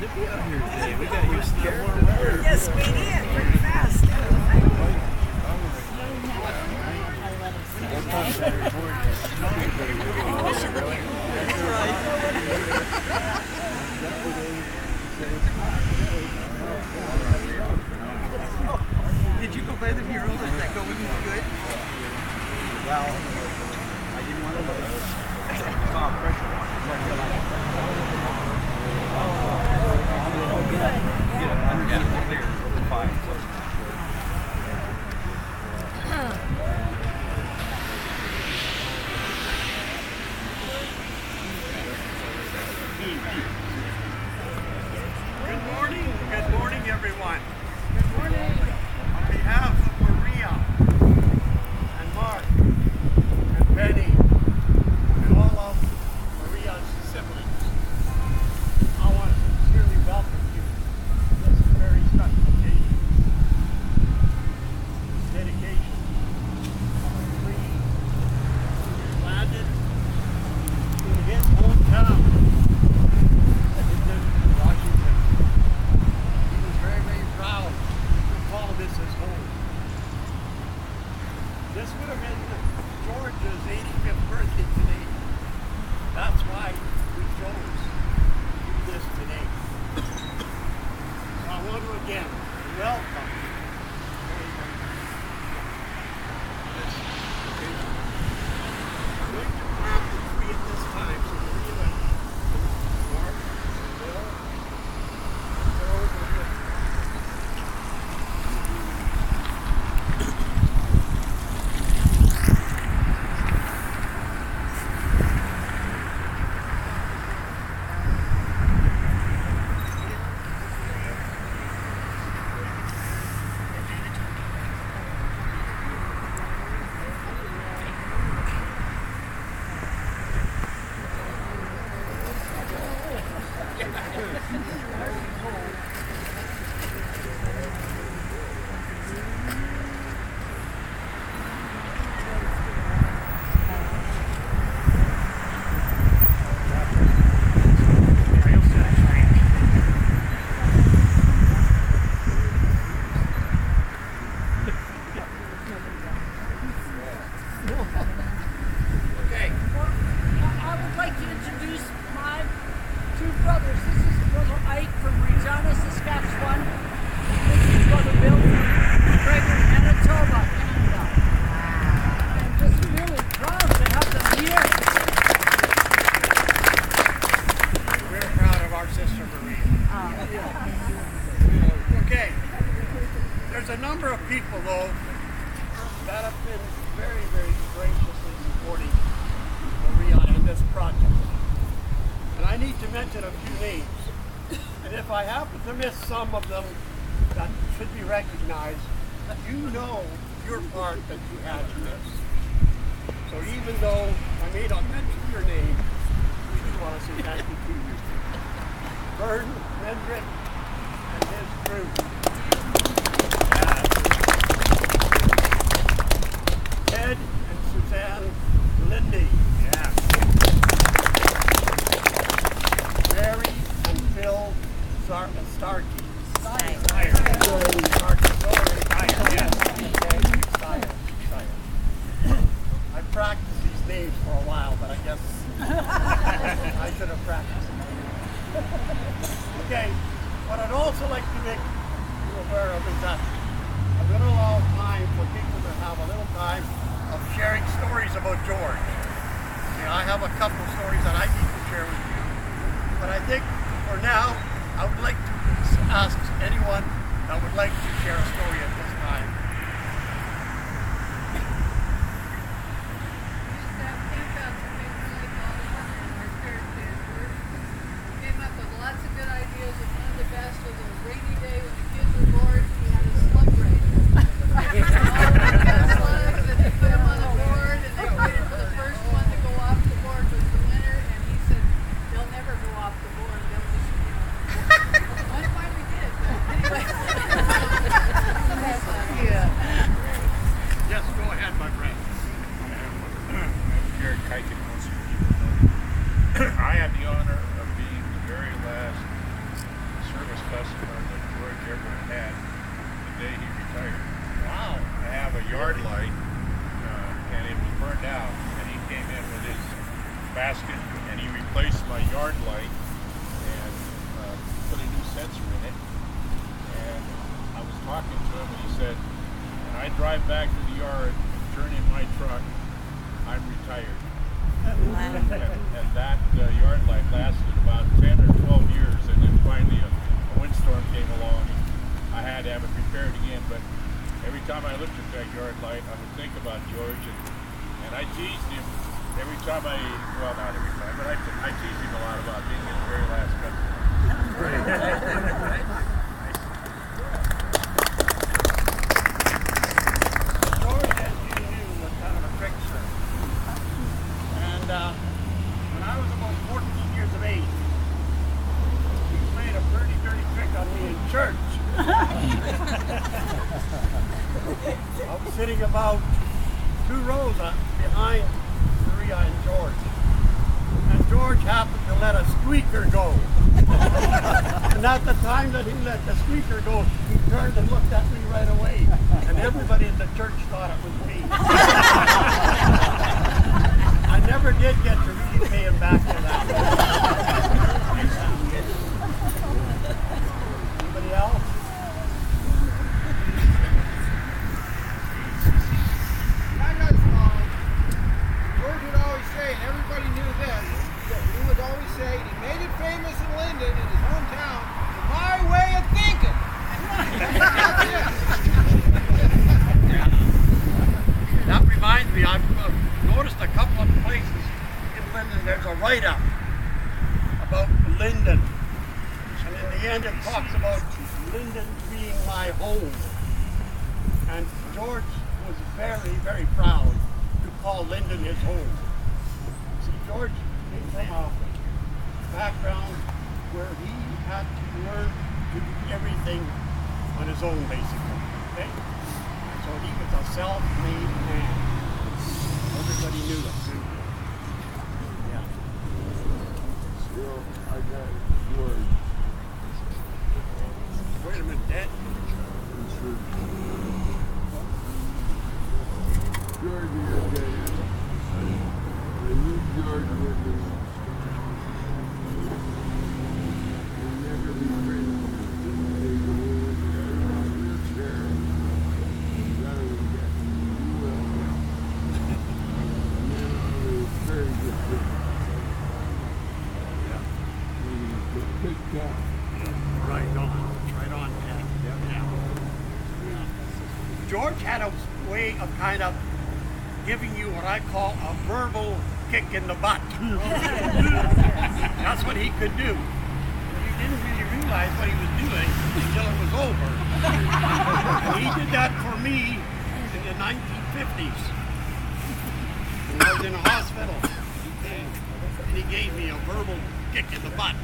nippy out here today. We got used to the warm weather. Yes, we did. Pretty fast. That's right. Did you go by the mural? Is that going good? Well, I didn't want to look at it. Pressure. Yeah, clear. Fine. Good morning, everyone. Good morning. On behalf of Maria and Mark and Penny and all of Maria's siblings, I want to sincerely welcome you to this very special occasion. Dedication of a tree planted in his hometown at Lynden, Washington. He was very, very proud to call this his home. This would have been George's 85th birthday today. That's why we chose to do this today. So I want to again welcome this occasion. I'm going to plant the tree at this time, so Maria and Mark and Bill and George will do it. Okay. I would like to introduce my two brothers. This is Brother Ike from Regina, Saskatchewan. This is Brother Bill from Gregor, Manitoba, Canada. I'm just really proud to have them here. We're proud of our sister Maria. Okay. There's a number of people, though, that have been very, very graciously supporting Maria and this project. And I need to mention a few names. And if I happen to miss some of them that should be recognized, you know your part that you had in this. So even though I may not mention your name, we do want to say thank you to you. Vern, Hendrik, and his crew. Ted and Suzanne Lynden. Yeah. Mary and Phil Starkey. Steyer. I practiced these names for a while, but I guess I should have practiced them. Okay, what I'd also like to make you aware of is that I'm going to allow time for people to have a little time of sharing stories about George. See, I have a couple of stories that I need to share with you, but I think for now, I would like to ask anyone that would like to share a story at this time. Came up with lots of good ideas, and one of the best was a rainy day when the kids were bored, he had a slug race. All the slugs, and they put them on the board, and they waited for the first one to go off the board was the winner, and he said, they'll never go off the board, they'll just, one finally did, but anyway. yard light and put a new sensor in it. And I was talking to him, and he said, when I drive back to the yard and turn in my truck, I'm retired. And that yard light lasted about 10 or 12 years, and then finally a windstorm came along, and I had to have it repaired again. But every time I looked at that yard light, I would think about George, and I teased him every time well, not every time, but I teased him a lot about being his very last customer. George, as you knew, was kind of a trickster. And when I was about 14 years of age, he played a pretty dirty trick on me in church. I was sitting about 2 rows behind Maria and George. And George happened to let a squeaker go. And at the time that he let the squeaker go, he turned and looked at me right away. And everybody in the church thought it was me. I never did get to really pay him back for that. Anybody else? I got small. George would always say, and everybody knew this, that he would always say he made it famous in Lynden, in his hometown, my way of thinking. That's it. That reminds me, I've noticed a couple of places in Lynden, there's a write-up about Lynden. And in the end it talks about Lynden being my home. And George was very, very proud to call Lynden his home. See, George came from a background where he had to learn to do everything on his own, basically. Okay? So he was a self-made man. Everybody knew it. Yeah. Well, I got George. Wait a minute, Dad. George is okay. I knew George was never be friends. They go over there on this chair. Rather than get well. And then I was very good friends. Yeah. He was a big guy. Right on, Dad. Yeah. George had a way of kind of giving you what I call a verbal kick in the butt. That's what he could do. You didn't really realize what he was doing until it was over. And he did that for me in the 1950s. When I was in a hospital, and he gave me a verbal kick in the butt.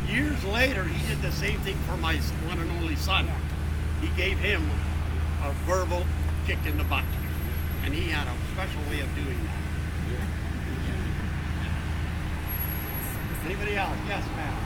Years later, he did the same thing for my one and only son. He gave him a verbal kick in the butt. And he had a special way of doing that. Anybody else? Yes, ma'am.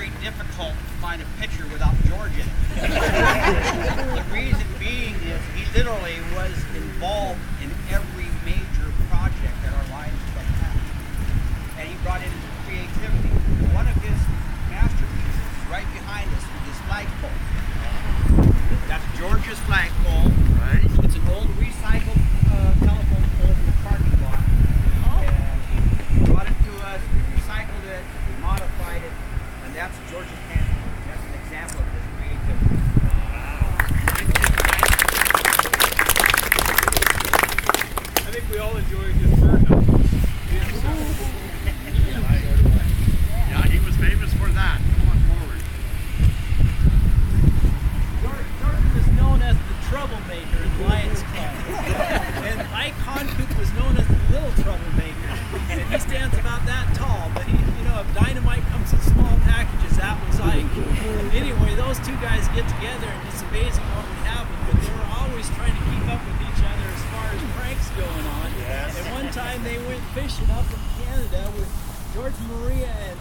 very difficult to find a picture without George in it. The reason being is he literally was involved in every major project that our Lions Club had. And he brought in creativity. One of his masterpieces is right behind us with his flagpole. That's George's flagpole. Right. It's an old recycled telephone pole from the parking lot. And he brought it to us, we recycled it, we modified it, and that's George's hand. That's an example of his creativity. I think we all enjoyed his birdhouses. Yeah, he was famous for that. Come on forward. George was known as the troublemaker in Lions Club. And Ike Honkoop was known as the little troublemaker. And he stands about that tall, but he, if dynamite comes in small packages, that was Ike. Anyway, those two guys get together and it's amazing what would happen, but they were always trying to keep up with each other as far as pranks going on. Yes. And one time they went fishing up in Canada with George Maria and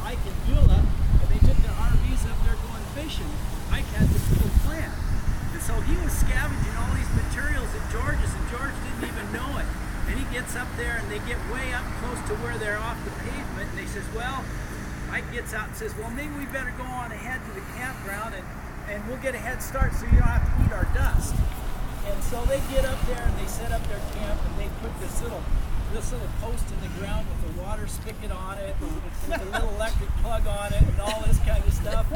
Ike and Beulah, and they took their RVs up there going fishing. Ike had this little plant. And so he was scavenging all these materials at George's, and George didn't even know it. And he gets up there, and they get way up close to where they're off the pavement, and they says, well, Ike gets out and says, well, maybe we better go on ahead to the campground, and we'll get a head start so you don't have to eat our dust. And so they get up there, and they set up their camp, and they put this little post in the ground with a water spigot on it, and with a little electric plug on it, and all this kind of stuff,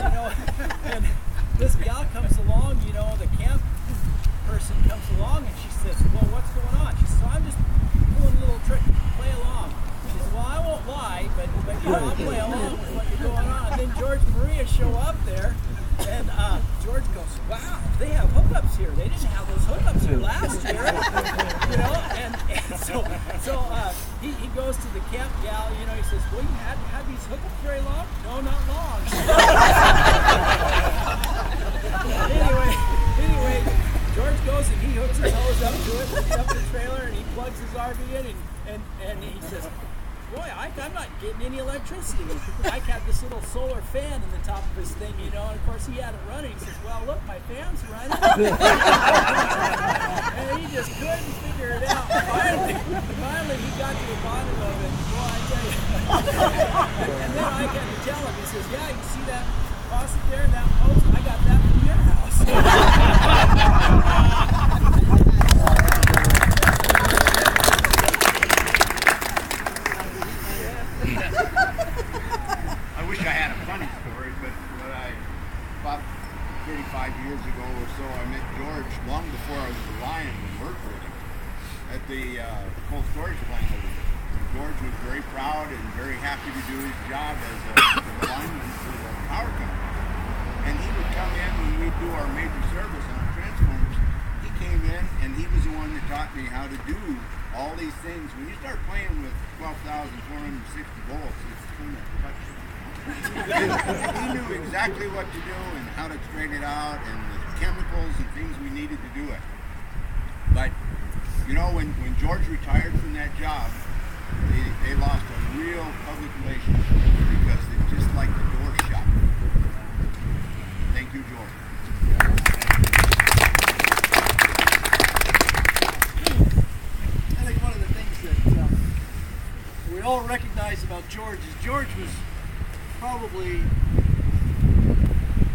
And this gal comes along, the camp person comes along, and she says, well, what's going on? She says, I'm just doing a little trick, play along. She says, well, I won't lie, but I'll play along with what you're going on. And then George and Maria show up there, and George goes, wow, they have hookups here. They didn't have those hookups here last year. And so he goes to the camp gal, he says, well, you had these hookups very long? No, not long. Anyway, George goes and he hooks his hose up to it, hooks up the trailer, and he plugs his RV in, and he says, boy, Ike, I'm not getting any electricity. Ike had this little solar fan in the top of his thing, and of course he had it running. He says, well, look, my fan's running. And he just couldn't figure it out. Finally he got to the bottom of it. Boy, I tell you. And then Ike had to tell him, he says, yeah, you see that faucet there and that hose? I got that from your house. I wish I had a funny story, but about 35 years ago or so, I met George long before I was a Lion and worked with him at the cold storage plant over there. George was very proud and very happy to do his job as a lineman for the power company. And he would come in when we'd do our major service on transformers. He came in and he was the one that taught me how to do all these things. When you start playing with 12,460 volts, it's kind of touchy. He knew exactly what to do and how to straighten it out and the chemicals and things we needed to do it. But, when George retired from that job, they lost a real public relationship because they just like the door shut. Thank you, George. I think one of the things that we all recognize about George is George was probably,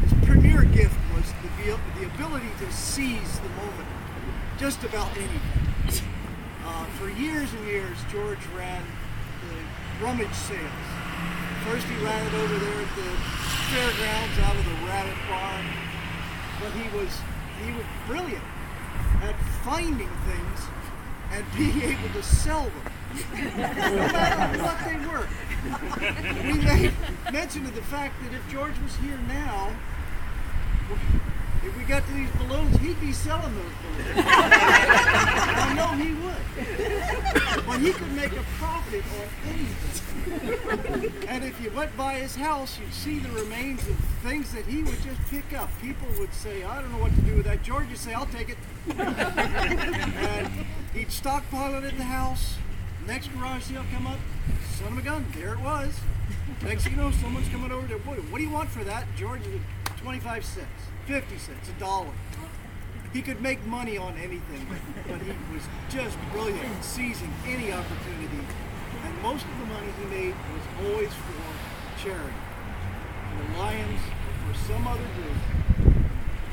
his premier gift was the ability to seize the moment, just about anything. For years and years, George ran the rummage sales. First he ran it over there at the fairgrounds out of the rabbit barn, but he was brilliant at finding things and being able to sell them, no matter what they were. We made mention of the fact that if George was here now, if we got to these balloons, he'd be selling those balloons. I know he would. But he could make a profit on anything. And if you went by his house, you'd see the remains of things that he would just pick up. People would say, I don't know what to do with that. George would say, I'll take it. And he'd stockpile it in the house. Next garage sale come up, son of a gun, there it was. Next thing you know, someone's coming over to, what do you want for that? George, 25 cents, 50 cents, $1. He could make money on anything, but he was just brilliant at seizing any opportunity. And most of the money he made was always for charity. For the Lions or for some other group,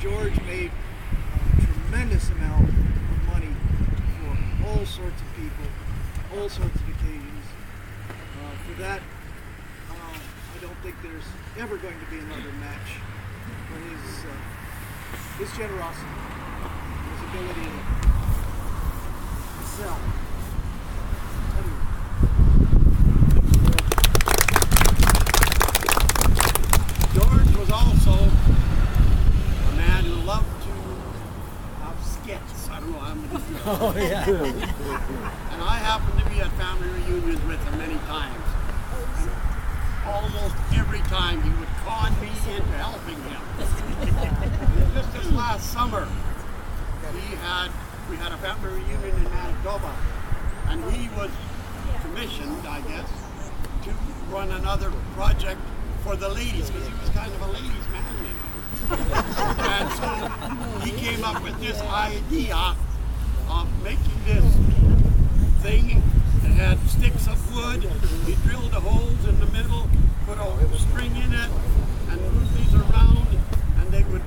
George made a tremendous amount of money for all sorts of people, all sorts of occasions. For that, I don't think there's ever going to be another match for his generosity, his ability to sell. Anyway. George was also a man who loved to have skits. I don't know how many. Oh, yeah. And I happened to be at family reunions with him many times. And almost every time he would con me into helping him. And just this last summer, we had a family reunion in Manitoba, and he was commissioned, I guess, to run another project for the ladies, because he was kind of a ladies' man. And so he came up with this idea of making this thing that had sticks of wood. He drilled the holes in the middle, put a string in it, and moved these around, and they would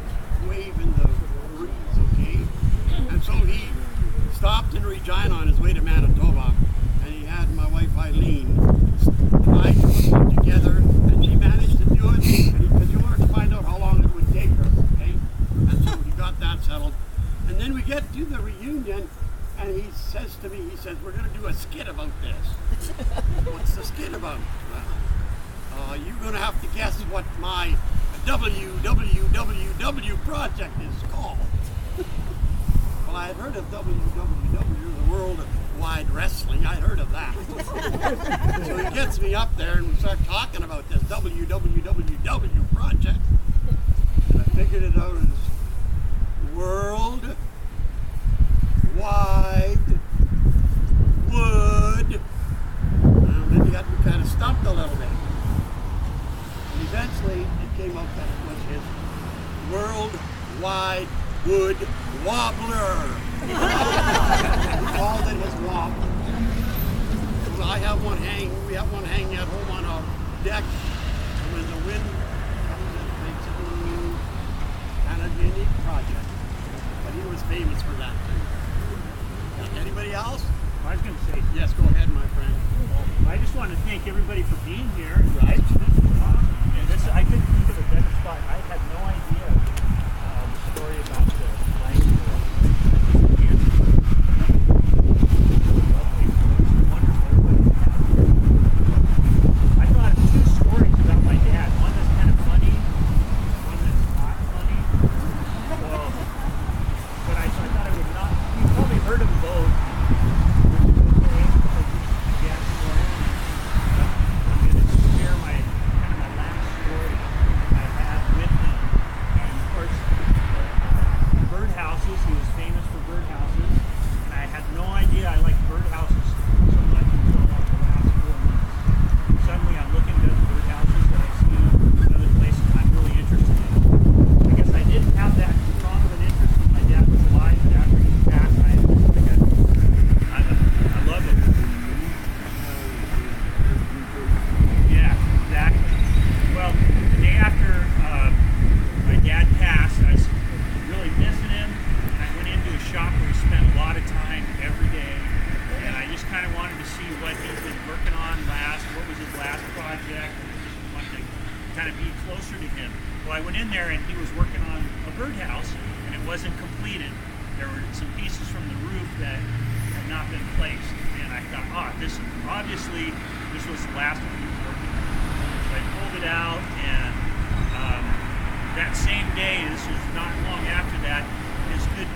wave in the breeze, okay? And so he stopped in Regina on his way to Manitoba, and he had my wife Eileen try to put them together, and she managed to do it, because he wanted to find out how long it would take her, okay? And so he got that settled. And then we get to the reunion, and he says to me, we're going to do a skit about this. What's the skit about? Well, you're going to have to guess what my WWW project is called. Well, I had heard of WWW, the World Wide Wrestling. I'd heard of that. So he gets me up there, and we start talking about this WWW project. And I figured it out as World Wide Wood. And then he got me kind of stumped a little bit. And eventually it came out that it was his World Wide Wood Wobbler. We called it his wobbler. So we have one hanging at home on our deck. And when the wind comes, it makes it a new kind of unique project. But he was famous for that too. Anybody else? I was going to say, Yes, go ahead, my friend. I just want to thank everybody for being here. Right. And this, I couldn't think of a better spot. I had no idea the story about the language. I thought of two stories about my dad. One that's kind of funny, one that's not funny. So, but I thought I would not. You've probably heard them both.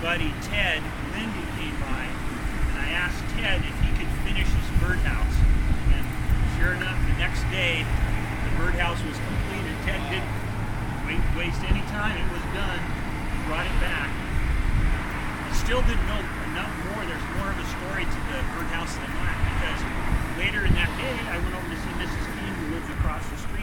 Buddy Ted, Lynden came by, and I asked Ted if he could finish his birdhouse. And sure enough, the next day, the birdhouse was completed. Ted didn't waste any time. It was done. He brought it back. I still didn't know enough more. There's more of a story to the birdhouse than that, because later in that day, I went over to see Mrs. Keene, who lives across the street.